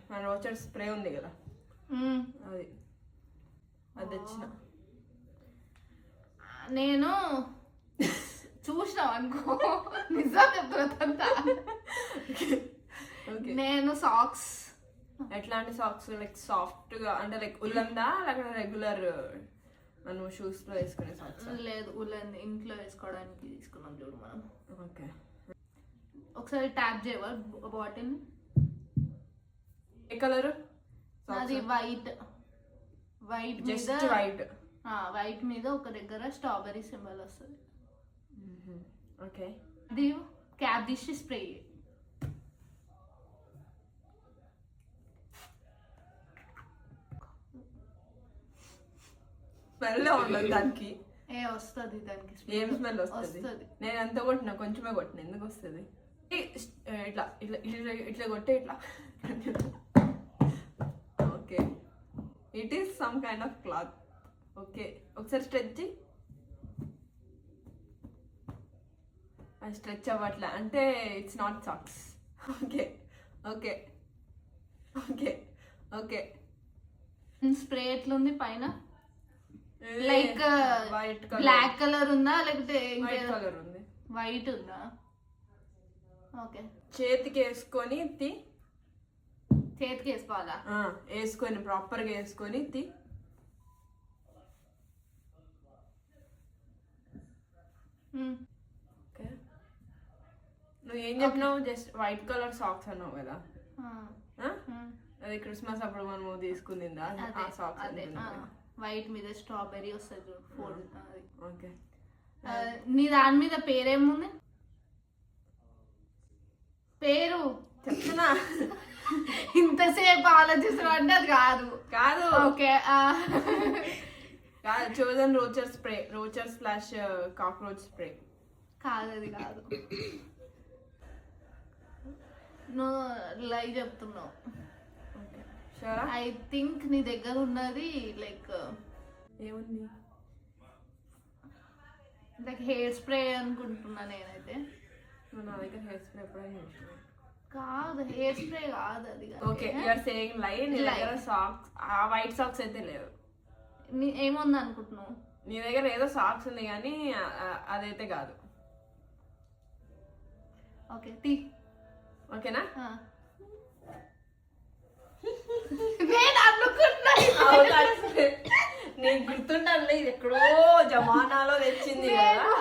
మన Rocher spray ఉంది కదా అది అది తెచ్చిన. నేను చూసినావు అనుకో, నిజం చెప్తున్నా. నేను సాక్స్. ఎట్లాంటి సాక్స్? లైక్ సాఫ్ట్ గా అంటే లైక్ ఉల్లందా లేకపోతే రెగ్యులర్ మనం షూస్ లో వేసుకునే సాక్స్? లేదు, ఉల్లన్ ఇంట్లో వేసుకోవడానికి తీసుకున్నాం చూడు మనం. ఓకే, ఒకసారి ట్యాప్ చేయవా బాటిల్? ఏ కలర్? అది వైట్. వైట్ జస్ట్ మీద వైట్. వైట్ మీద ఒక దగ్గర స్ట్రాబెర్రీ సింబల్ వస్తుంది. ఓకే, అది క్యాప్ తీసి స్ప్రే. స్మెల్ ఉండదు దానికి. వస్తుంది దానికి. ఏం స్మెల్ వస్తుంది? నేను ఎంత కొట్టినా, కొంచెమే కొట్టిన, ఎందుకు వస్తుంది? ఇట్లా ఇట్లా ఇట్లా ఇట్లా కొట్టే ఇట్లా. Okay, it is some kind of cloth. Okay, ఒకసారి స్ట్రెచ్. అది స్ట్రెచ్ అవ్వట్లే అంటే it's not socks. Okay okay okay okay. Spray ఎట్లుంది పైన? లైక్ వైట్ బ్లాక్ కలర్ ఉందా లేకపోతే వైట్ కలర్ ఉంది? వైట్ ఉందా? ఓకే, చేతికి వేసుకొని తీ. చేతికి వేసుకోవాలా? వేసుకొని ప్రాపర్గా వేసుకొని తీ. ఓకే, నువ్వు ఏం చెప్పినావు? జస్ట్ వైట్ కలర్ సాక్స్ అన్నావు కదా, అది క్రిస్మస్ అప్పుడు మనము తీసుకుందిందా ఆ సాక్స్? వైట్ మీద స్ట్రాబెర్రీ వస్తుంది. ఓకే, నీ దాని మీద పేరేముంది? పేరు చెప్తున్నా. ఇంతసేపు ఆలోచిస్తున్నావు అంటే అది కాదు. కాదు. ఓకే, కాదు. Chosen Rocher spray, Rocher slash cockroach spray. కాదు, అది కాదు. నువ్వు లైవ్ చెప్తున్నావు. ఐ థింక్ నీ దగ్గర ఉన్నది లైక్ ఏముంది? లైక్ హెయిర్ స్ప్రే అనుకుంటున్నా నేనైతే. నా దగ్గర హెయిర్ స్ప్రే ఎప్పుడైనా కాదు, హెయిర్ స్ప్రే కాదు అది. ఓకే, యు ఆర్ సేయింగ్ లై. నీ దగ్గర సాక్స్, ఆ వైట్ సాక్స్ అయితే లేవు. ఏముంది అనుకుంటున్నావు? నీ దగ్గర ఏదో సాక్స్ ఉంది కానీ అదైతే కాదు. ఓకే, తీ. ఓకేనా? నేను అనుకున్నా నీకు గుర్తుండాలి, ఇది ఎక్కడో జమానాలో తెచ్చింది కదా.